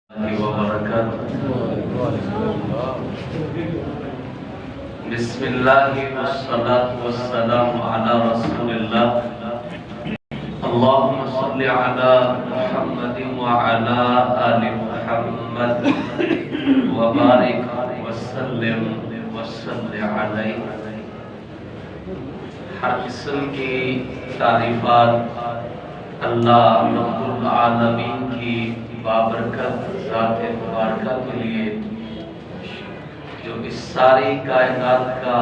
بسم اللہ والصلاة والسلام علی رسول اللہ اللہم صل علی محمد وعلی آل محمد وبارک وسلم وصل علیہ۔ ہر قسم کی تعریفات اللہ رب العالمین کی بابرکت ذات مبارکہ کے لیے جو اس ساری کائنات کا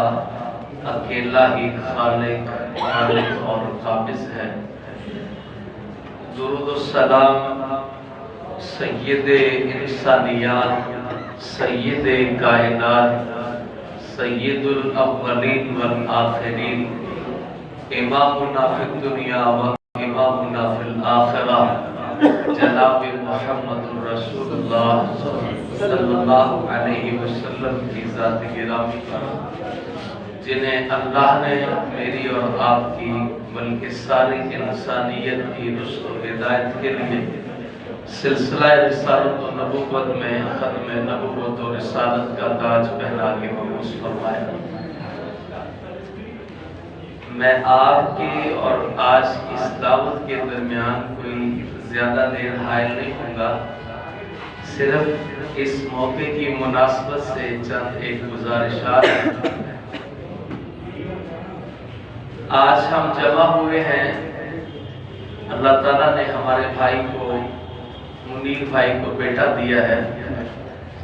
اکیلا ہی خالق اور قابض ہے۔ درود و سلام سید انسانیات، سید کائنات، سید الاولین والآخرین، امامنا فی الدنیا و امامنا فی الآخرہ، جناب محمد رسول اللہ صلی اللہ علیہ وسلم کی ذات گرامی پر، جنہیں اللہ نے میری اور آپ کی بلکہ ساری انسانیت کی رشد و ہدایت کے لیے سلسلہ رسالت و نبوت میں ختم نبوت و رسالت کا تاج پہنا کے مبعوث فرمایا۔ میں آپ کے اور آج کی اس دعوت کے درمیان کوئی زیادہ دیر حائل نہیں ہوں گا، صرف اس موقع کی مناسبت سے چند ایک گزارشات ہیں۔ آج ہم جمع ہوئے ہیں، اللہ تعالیٰ نے ہمارے بھائی کو، منیر بھائی کو بیٹا دیا ہے،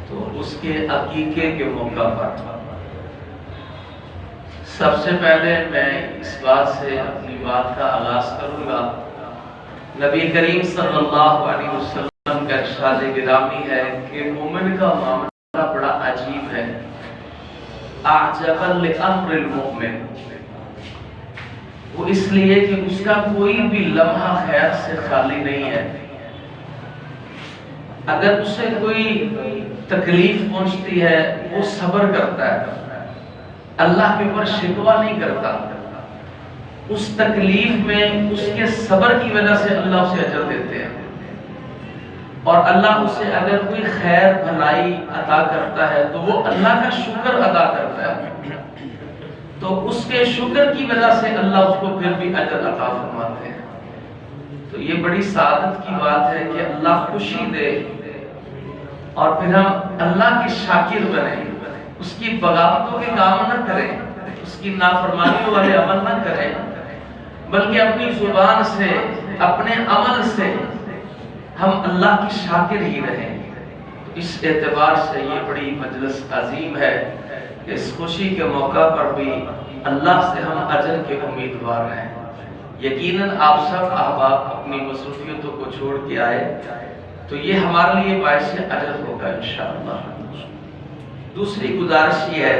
تو اس کے عقیقے کے موقع پر سب سے پہلے میں اس بات سے اپنی بات کا آغاز کروں گا۔ نبی کریم صلی اللہ علیہ وسلم کا ارشاد گرامی ہے کہ مومن کا معاملہ بڑا عجیب ہے۔ اعجبا لامر المؤمن، وہ اس لیے کہ اس کا کوئی بھی لمحہ خیر سے خالی نہیں ہے۔ اگر اسے کوئی تکلیف پہنچتی ہے وہ صبر کرتا ہے، اللہ کے اوپر شکوہ نہیں کرتا۔ اس تکلیف میں اس کے صبر کی وجہ سے اللہ اسے اجر دیتے ہیں، اور اللہ اسے اگر کوئی خیر بھلائی عطا کرتا ہے تو وہ اللہ کا شکر ادا کرتا ہے، تو اس کے شکر کی وجہ سے اللہ اس کو پھر بھی اجر عطا فرماتے ہیں۔ تو یہ بڑی سعادت کی بات ہے کہ اللہ خوشی دے اور پھر ہم اللہ کے شاکر بنیں، اس کی بغاوتوں کے کام نہ کریں، اس کی نافرمانیوں والے عمل نہ کریں، بلکہ اپنی زبان سے، اپنے عمل سے ہم اللہ کی شاکر ہی رہیں۔ اس اعتبار سے یہ بڑی مجلس عظیم ہے کہ اس خوشی کے موقع پر بھی اللہ سے ہم اجر کے امیدوار ہیں۔ یقیناً آپ سب احباب اپنی مصروفیتوں کو چھوڑ کے آئے تو یہ ہمارے لیے باعث اجر ہوگا انشاءاللہ۔ دوسری گزارش یہ ہے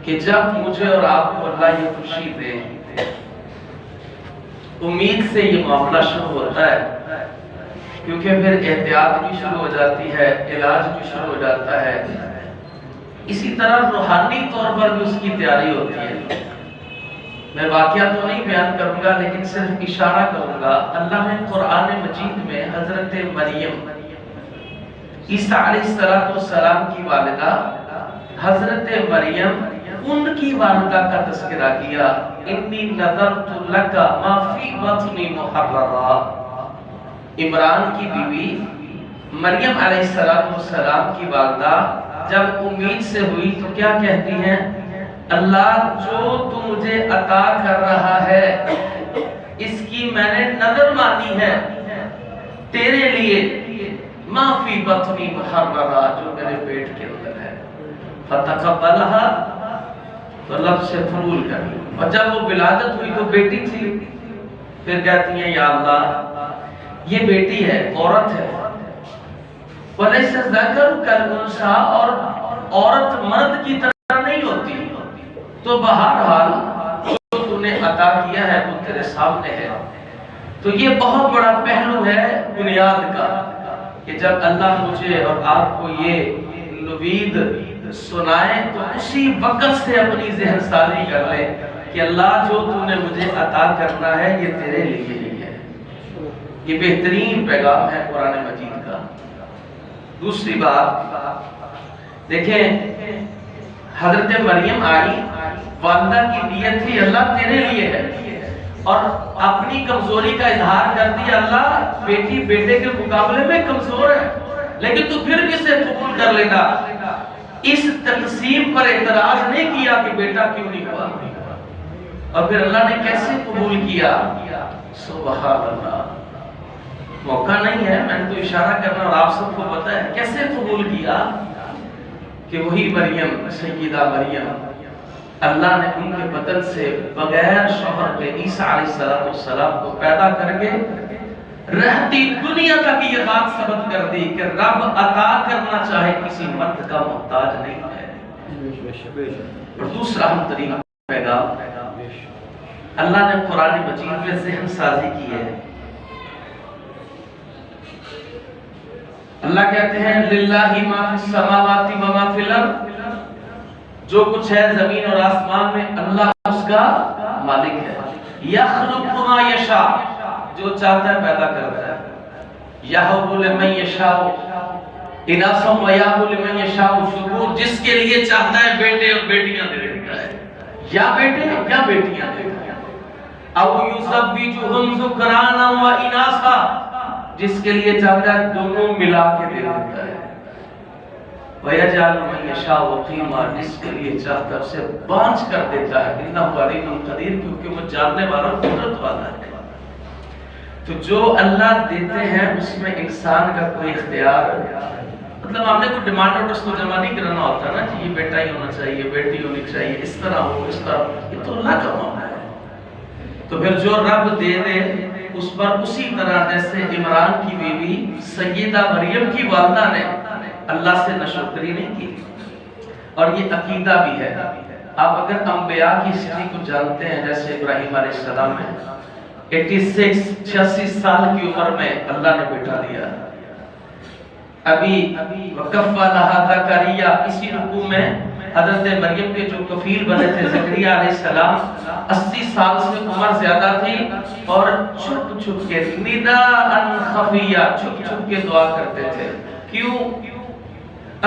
کہ جب مجھے اور آپ کو اللہ یہ خوشی دے، امید سے یہ معاملہ شروع ہوتا ہے، کیونکہ پھر احتیاط بھی شروع ہو جاتی ہے، علاج بھی شروع ہو جاتا ہے، اسی طرح روحانی طور پر بھی اس کی تیاری ہوتی ہے۔ میں واقعہ تو نہیں بیان کروں گا لیکن صرف اشارہ کروں گا۔ اللہ نے قرآن مجید میں حضرت مریم، عیسیٰ علیہ السلام کی والدہ حضرت مریم، ان کی والدہ کا تذکرہ کیا۔ انی نذرت لک ما فی بطنی محررا۔ عمران کی بیوی مریم علیہ السلام کی والدہ جب امید سے ہوئی تو کیا کہتی ہیں؟ اللہ جو تو مجھے عطا کر رہا ہے اس کی میں نے نظر مانی ہے تیرے لیے، ما فی بطنی محررا، جو میرے پیٹ کے اندر ہے۔ فتقبلہا، تو لفظ سے قبول کر لی، اور جب وہ ولادت ہوئی تو بیٹی تھی، پھر کہتی ہیں یا اللہ یہ بیٹی ہے، عورت ہے، وَلَيْسَ الذَّكَرُ كَالْأُنثَىٰ، اور عورت مرد کی طرح نہیں ہوتی، تو بہرحال جو تو نے عطا کیا ہے وہ تیرے سامنے ہے۔ تو یہ بہت بڑا پہلو ہے بنیاد کا کہ جب اللہ مجھے اور آپ کو یہ نوید سنائے تو اسی وقت سے اپنی ذہن سازی کر لے کہ اللہ جو تو نے مجھے عطا کرنا ہے یہ تیرے لیے ہی ہے۔ یہ بہترین پیغام ہے قرآن مجید کا۔ دوسری بات دیکھیں، حضرت مریم آئی، والدہ کی نیت تھی اللہ تیرے لیے ہے، اور اپنی کمزوری کا اظہار کر دیا، اللہ بیٹی بیٹے کے مقابلے میں کمزور ہے لیکن تو پھر بھی اسے قبول کر لینا۔ اس تقسیم پر اعتراض نہیں کیا کہ بیٹا کیوں نہیں ہوا، اور پھر اللہ نے کیسے قبول کیا، سبحان اللہ۔ موقع نہیں ہے، میں نے تو اشارہ کرنا اور آپ سب کو پتہ ہے کیسے قبول کیا کہ وہی مریم، سیدہ مریم، اللہ نے ان کے بدن سے بغیر شوہر کے عیسیٰ علیہ السلام کو پیدا کر کے رہتی دنیا تک یہ بات ثابت کر دی کہ رب عطا کرنا چاہے کسی مرد کا محتاج نہیں ہے۔ اور دوسرا اہم ترین پیغام اللہ نے قرآن مجید میں ذہن سازی کی ہے۔ اللہ کہتے ہیں للہ ما فی السماوات و ما فی الارض، جو کچھ ہے زمین اور آسمان میں اللہ اس کا مالک ہے۔ یخلق ما یشاء، جو چاہتا ہے پیدا کرتا ہے۔ یہب لمن یشاء اناثا و یہب لمن یشاء ذکور، جس کے لیے چاہتا ہے بیٹے اور بیٹیاں دے دیتا ہے، یا بیٹے یا بیٹیاں دے دیتا ہے۔ او یزوجہم ذکرانا و اناثا، جس کے لیے چاہتا ہے دونوں ملا کے دے دیتا ہے۔ وَيَجْعَلُ مَن يَشَاءُ عَقِيمًا، جس کے لیے چاہتا ہے اسے بانجھ کر دیتا ہے۔ إِنَّهُ عَلِيمٌ قَدِيرٌ، کیونکہ وہ جاننے والا قدرت والا ہے۔ تو جو اللہ دیتے ہیں اس میں انسان کا کوئی اختیار، مطلب ہم نے کوئی ڈیمانڈ اور تو جمع نہیں کرنا ہوتا نا کہ یہ بیٹا ہی ہونا چاہیے، بیٹی ہونی چاہیے، اس طرح ہو اس طرح، یہ تو اللہ کا معاملہ ہے۔ تو پھر جو رب دے دے اس پر اسی طرح جیسے عمران کی بیوی سیدہ مریم کی والدہ نے اللہ سے ناشکری نہیں کی، اور یہ عقیدہ بھی ہے۔ آپ اگر انبیاء کی ہسٹری کو جانتے ہیں، جیسے ابراہیم علیہ السلام میں 86 سال کی عمر میں اللہ نے بیٹا دیا۔ ابھی وکفّا لہا زکریا، اسی رکوع میں حضرت مریم کے جو کفیل بنے تھے زکریا علیہ السلام 80 سال سے عمر زیادہ تھی، اور چھپ چھپ کے نداءً خفیہ، چھپ چھپ کے دعا کرتے تھے۔ کیوں؟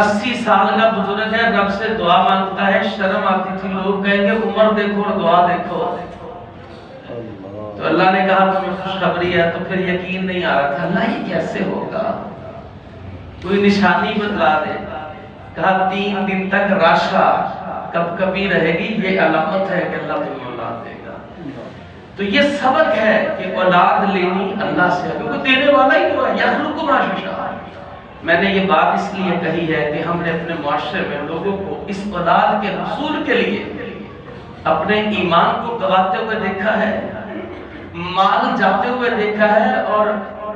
80 سال کا بزرگ ہے، رب سے دعا مانگتا ہے، شرم آتی تھی، لوگ کہیں گے عمر دیکھو اور دعا دیکھو۔ تو اللہ نے کہا تمہیں خوشخبری ہے، تو پھر یقین نہیں آ رہا تھا، اللہ یہ کیسے ہوگا، کوئی نشانی بتلا دے۔ کہا 3 دن تک راشا کب کبھی رہے گی، یہ علامت ہے کہ اللہ تمہیں اولاد دے گا۔ تو یہ سبق ہے کہ اولاد لینی اللہ سے، کیونکہ دینے والا ہی تو ہے، یخلق ما یشاء۔ میں نے یہ بات اس لیے کہی ہے کہ ہم نے اپنے معاشرے میں لوگوں کو اس اولاد کے حصول کے لیے اپنے ایمان کو گواتے ہوئے دیکھا ہے، مال جاتے ہوئے دیکھا ہے، اور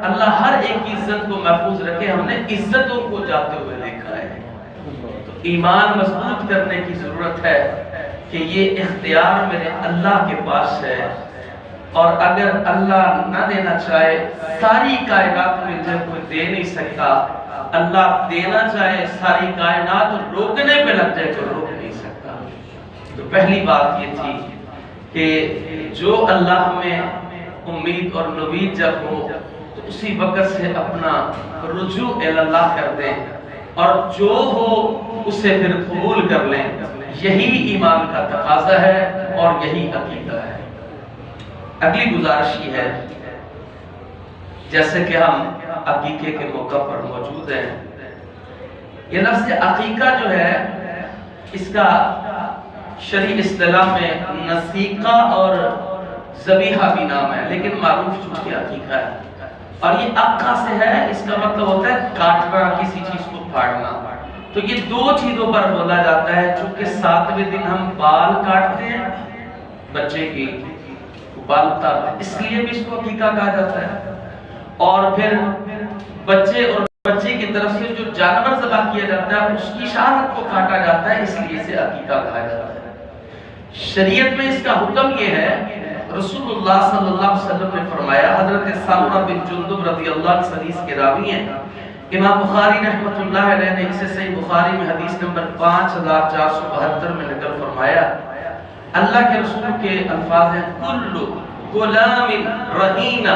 اللہ ہر ایک کی عزت کو محفوظ رکھے، ہم نے عزتوں کو جاتے ہوئے دیکھا ہے۔ تو ایمان مضبوط کرنے کی ضرورت ہے کہ یہ اختیار میرے اللہ کے پاس ہے، اور اگر اللہ نہ دینا چاہے، ساری کائنات میں جب کوئی دے نہیں سکتا، اللہ دینا چاہے ساری کائنات روکنے پہ لگ جائے تو روک نہیں سکتا۔ تو پہلی بات یہ تھی کہ جو اللہ ہمیں امید اور نوید جب ہو تو اسی وقت سے اپنا رجوع اللہ کر دیں، اور جو ہو اسے پھر قبول کر لیں۔ یہی ایمان کا تقاضا ہے اور یہی عقیدہ ہے۔ اگلی گزارش یہ ہے، جیسے کہ ہم عقیقے کے موقع پر موجود ہیں، یہ لفظ عقیقہ جو ہے اس کا شرعی اصطلاح میں نسیقہ اور ذبیحہ بھی نام ہے، لیکن معروف چونکہ عقیقہ ہے، اور یہ عقہ سے ہے، اس کا مطلب ہوتا ہے کاٹنا، کسی چیز کو پھاڑنا۔ تو یہ 2 چیزوں پر بولا جاتا ہے، چونکہ 7ویں دن ہم بال کاٹتے ہیں بچے کی، بال اتارتے ہیں، اس لیے بھی اس کو عقیقہ کہا جاتا ہے، اور پھر بچے اور بچے کی طرف سے جو جانور ذبح کیا جاتا ہے اس کی شہادت کو کاٹا جاتا ہے، اس لیے اسے عقیقہ کہا جاتا ہے۔ شریعت میں اس کا حکم یہ ہے، رسول اللہ صلی اللہ علیہ وسلم نے فرمایا، حضرت سمرہ بن جندب رضی اللہ عنہ حدیث کے راوی ہیں، امام بخاری رحمۃ اللہ علیہ نے اسے صحیح بخاری میں حدیث نمبر 5472 میں نقل فرمایا، اللہ کے رسول کے الفاظ ہیں، کل غلام رہینہ،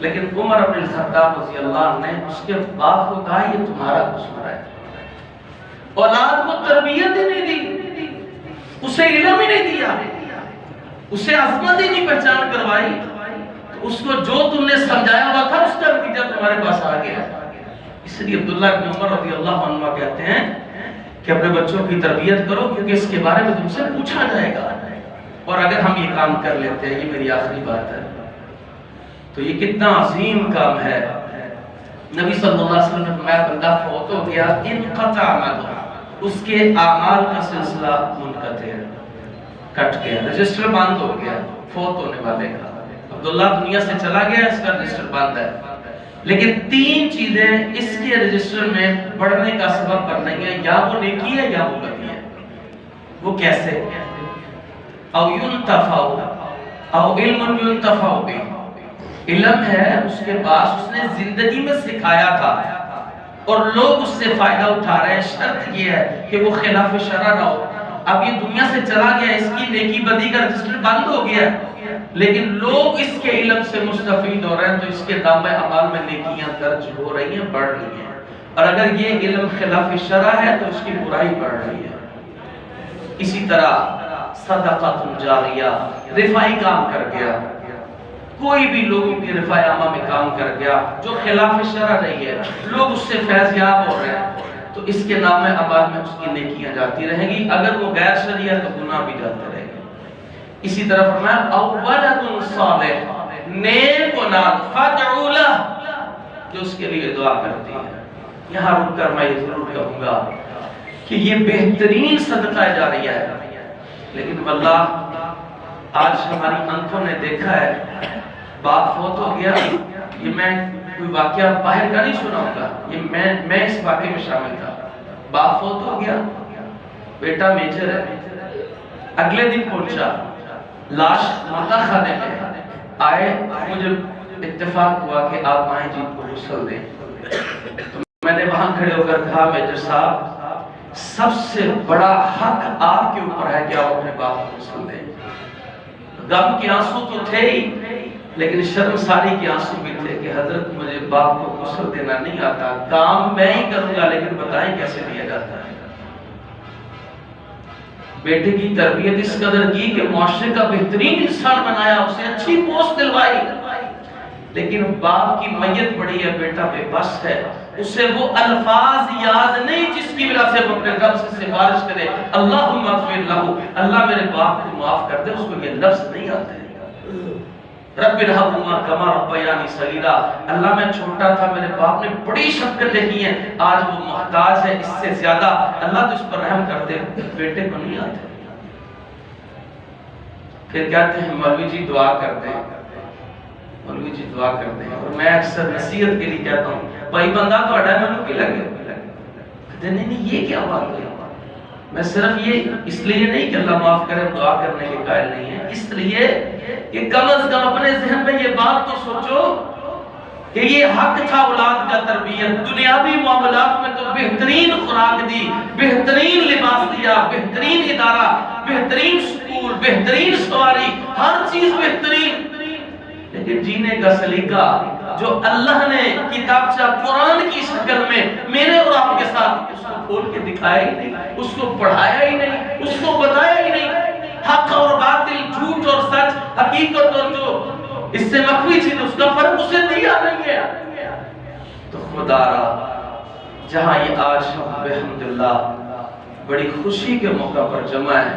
لیکن عمر بن الخطاب رضی اللہ عنہ نے اس کے باپ کو کہا یہ تمہارا قصور ہے، اولاد کو تربیت ہی نہیں دی، اسے علم ہی نہیں دیا، اسے عظمت ہی نہیں پہچان کروائی، تو اس کو جو تم نے سمجھایا ہوا تھا اس کا نتیجہ تمہارے پاس آ گیا۔ اس لیے عبداللہ بن عمر رضی اللہ عنہ کہتے ہیں کہ اپنے بچوں کی تربیت کرو، کیونکہ اس کے بارے میں تم سے پوچھا جائے گا، اور اگر ہم یہ کام کر لیتے ہیں، یہ میری آخری بات ہے، تو یہ کتنا عظیم کام ہے۔ نبی صلی اللہ علیہ وسلم نے فرمایا بندہ فوت ہو گیا، انقطع عملہ، اس کے اعمال کا سلسلہ منقطع ہے، کٹ گیا، رجسٹر بند ہو گیا فوت ہونے والے کا۔ عبداللہ دنیا سے چلا گیا، اس کا رجسٹر بند ہے، لیکن تین چیزیں اس کے رجسٹر میں بڑھنے کا سبب بن رہی ہیں، یا وہ نیکی ہے یا وہ بدی ہے۔ وہ کیسے؟ او ينتفع او علم ينتفع به، علم ہے اس کے پاس، اس نے زندگی میں سکھایا تھا اور لوگ اس سے فائدہ اٹھا رہے ہیں، شرط یہ ہے کہ وہ خلاف شرع نہ ہو۔ اب یہ دنیا سے چلا گیا، اس کی نیکی بدی کا رجسٹر بند ہو گیا، لیکن لوگ اس کے علم سے مستفید ہو رہے ہیں، تو اس کے نامہ اعمال میں نیکیاں درج ہو رہی ہیں، بڑھ رہی ہیں، اور اگر یہ علم خلاف شرع ہے تو اس کی برائی بڑھ رہی ہے۔ اسی طرح صدقۃ جاریہ، رفائی کام کر گیا، کوئی بھی لوگوں کی رفائی عامہ میں کام کر گیا جو خلاف شرع نہیں ہے، لوگ اس سے فیض یاب ہو رہے ہیں، تو اس کے نام اعمال میں اس کی نیکیاں جاتی رہیں گی، اگر وہ غیر شرعی ہے تو گناہ بھی جاتے رہیں گے۔ اسی طرح فرمایا او ولد صالح، نیک اولاد، فادعوا لہ، جو اس کے لیے دعا کرتی ہے۔ یہاں رک کر میں یہ ضرور کہوں گا کہ یہ بہترین صدقہ جاریہ ہے، لیکن واللہ آج ہماری آنکھوں نے دیکھا ہے، باپ فوت ہو گیا، یہ میں کوئی واقعہ باہر کا نہیں سناؤں گا، یہ میں اس واقعے میں شامل تھا، باپ فوت ہو گیا، بیٹا میجر ہے، اگلے دن پہنچا، لاش مردہ خانے میں آئے، مجھے اتفاق ہوا کہ آپ آئیں جی کو غسل دیں، تو میں نے وہاں کھڑے ہو کر کہا میجر صاحب سب سے بڑا حق آپ کے اوپر ہے کہ آپ اپنے باپ کو غسل دیں۔ غم کے آنسو تو تھے ہی، لیکن شرمساری کے آنسو بھی تھے کہ حضرت مجھے باپ کو غسل دینا نہیں آتا، کام میں ہی کروں گا لیکن بتائیں کیسے دیا جاتا ہے۔ بیٹے کی تربیت اس قدر کی کہ معاشرے کا بہترین انسان بنایا، اسے اچھی پوسٹ دلوائی، لیکن باپ کی میت پڑی ہے، بیٹا بے بس ہے، اسے وہ الفاظ یاد نہیں جس کی وجہ سے وہ اپنے رب سے سفارش کرے اللہم اغفر لہو، اللہ میرے باپ کو معاف کر دے، اس کو یہ لفظ نہیں آتے۔ رب ارحمہما کما ربیانی صغیرا، اللہ میں چھوٹا تھا، میرے باپ نے بڑی شفقتیں کی ہیں، آج وہ محتاج ہے، اس سے زیادہ اللہ تو اس پر رحم کر دے، بیٹے کو نہیں آتے۔ پھر کہتے ہیں مولوی جی دعا کرتے ہیں، مولوی جی دعا کرتے ہیں، اور میں اکثر نصیحت کے لیے کہتا ہوں بھائی بندہ تو اڈا میں کی لگے، کہتے ہیں نہیں یہ کیا بات ہے، میں صرف یہ اس لیے نہیں کہ اللہ معاف کرے دعا کرنے کے قائل نہیں ہے، اس لیے کہ کم از کم اپنے ذہن میں یہ بات تو سوچو کہ یہ حق تھا اولاد کا تربیت، دنیاوی معاملات میں تو بہترین خوراک دی، بہترین لباس دیا، بہترین ادارہ، بہترین سکول، بہترین سواری، ہر چیز بہترین، لیکن جینے کا سلیقہ جو اللہ نے کتابچہ قرآن کی شکل میں میرے اور آپ کے ساتھ اس کو کھول کے دکھایا ہی نہیں، اس کو پڑھایا ہی نہیں، اس کو بتایا ہی نہیں، حق اور باطل، جھوٹ اور سچ، حقیقت اور جو اس سے مخفی چیز، اس کا فرق اسے دیا نہیں ہے۔ تو خدا را جہاں یہ آج ہم بحمداللہ بڑی خوشی کے موقع پر جمع ہے،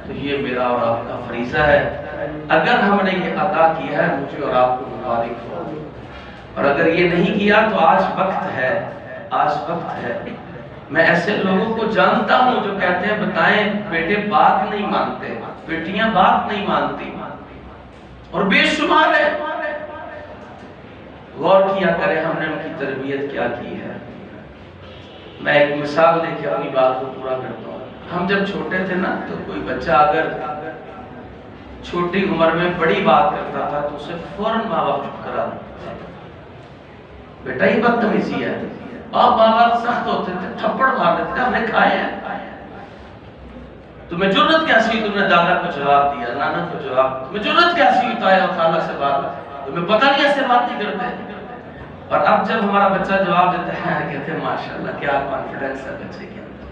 تو یہ میرا اور آپ کا فریضہ ہے، اگر ہم نے یہ ادا کیا ہے مجھے اور آپ کو مبارک ہو، اور اگر یہ نہیں کیا تو آج وقت ہے، آج وقت ہے۔ میں ایسے لوگوں کو جانتا ہوں جو کہتے ہیں بتائیں بیٹے بات نہیں مانتے، بیٹیاں بات نہیں مانتی، اور بے شمار ہے۔ غور کیا کریں ہم نے ان کی تربیت کیا کی ہے۔ میں ایک مثال دے کے اپنی بات کو پورا کرتا ہوں۔ ہم جب چھوٹے تھے نا تو کوئی بچہ اگر چھوٹی عمر میں بڑی بات کرتا تھا تو اسے فوراً ماں باپ چپ کرا دیتے تھے، بیٹا یہ بدتمیزی ہے، اور ماں باپ سخت ہوتے تھے، تھپڑ مار دیتے تھے، ہم نے کھائے ہیں۔ تمہیں جرت کیسی، تم نے دادا کو جواب دیا، نانا کو جواب، تمہیں جرت کیسی تایا اور خالہ سے بات، تمہیں پتہ نہیں ایسے بات نہیں کرتے. اور اب جب ہمارا بچہ جواب دیتا ہے کہتے ہیں ماشاءاللہ کیا کانفیڈنس ہے بچے کے اندر.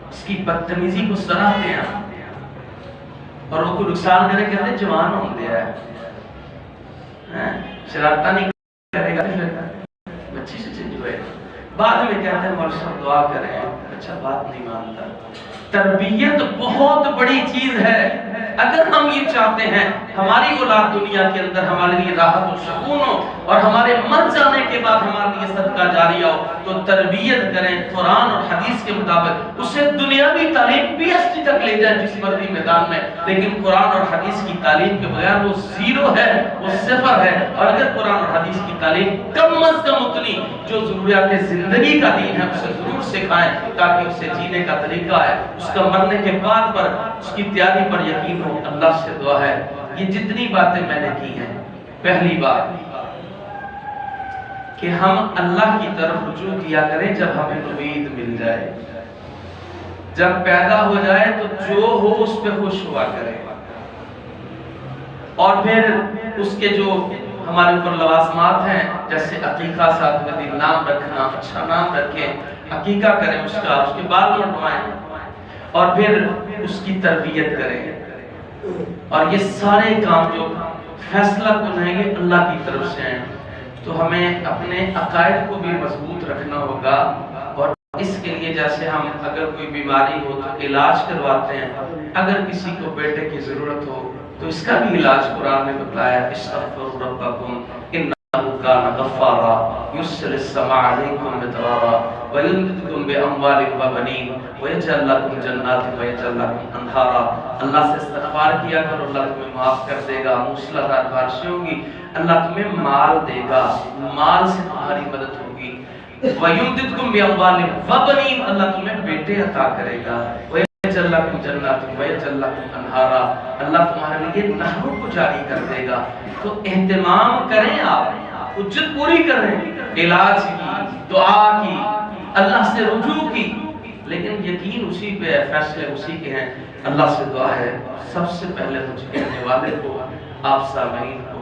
اس کی بدتمیزی کو سراہتے ہیں اور وہ کو نقصان کرے کہتے ہیں جوان ہوں دیا ہے, شرارتہ نہیں کرے گا پھر بچی سے چینج ہوئے. بعد میں کہتے ہیں مولوی صاحب دعا کریں, اچھا بات نہیں مانتا. تربیت بہت بڑی چیز ہے. اگر ہم یہ چاہتے ہیں ہماری اولاد دنیا کے اندر ہمارے لیے راحت و سکون ہو اور ہمارے مر جانے کے بعد ہمارے لیے صدقہ جاریہ ہو, تو تربیت کریں قرآن اور حدیث کے مطابق. اسے دنیاوی تعلیم پی ایچ ڈی تک لے جائیں جس مرضی میدان میں, لیکن قرآن اور حدیث کی تعلیم کے بغیر وہ زیرو ہے, وہ صفر ہے. اور اگر قرآن اور حدیث کی تعلیم کم از کم اتنی جو ضروریات زندگی کا دین ہے اسے ضرور سکھائیں تاکہ اسے جینے کا طریقہ ہے, اس کا مرنے کے بعد پر اس کی تیاری پر یقین ہو. اللہ سے دعا ہے یہ جتنی باتیں میں نے کی ہیں, پہلی بات کہ ہم اللہ کی طرف رجوع کیا کریں جب ہمیں امید مل جائے. جب پیدا ہو جائے تو جو ہو اس پہ خوش ہوا کریں. اور پھر اس کے جو ہمارے اوپر لوازمات ہیں جیسے عقیقہ, ساتھ میں نام رکھنا, اچھا نام رکھیں, عقیقہ کریں اس کا, اس کے بال منڈوائیں, اور پھر اس کی تربیت کریں. اور یہ سارے کام جو فیصلہ کن ہیں یہ اللہ کی طرف سے ہیں. تو ہمیں اپنے عقائد کو بھی مضبوط رکھنا ہوگا. اور اس کے لیے جیسے ہم اگر کوئی بیماری ہو تو علاج کرواتے ہیں, اگر کسی کو بیٹے کی ضرورت ہو تو اس کا بھی علاج قرآن نے بتایا, استغفروا ربکم انہ کان غفارا یرسل السماء علیکم مدرارا ویمددکم باموال وبنین ویجعل لکم جنات ویجعل لکم انہارا. اللہ سے استغفار کیا کرو, اللہ تمہیں معاف کر دے گا. موسلادھار بارشیں ہوں گی, اللہ تمہیں مال دے گا, مال سے تمہاری مدد ہوگی. ویمددکم باموال وبنین, اللہ تمہیں بیٹے عطا کرے گا. ویجعل لکم جنات ویجعل لکم انہارا, اللہ تمہارے لیے نہروں کو جاری کر دے گا. تو اہتمام کریں, آپ حجت پوری کریں علاج کی, دعا کی, اللہ سے رجوع کی, لیکن یقین اسی پہ ہے, فیصلے اسی کے ہیں. اللہ سے دعا ہے سب سے پہلے مجھ کہنے والے کو, آپ سامعین کو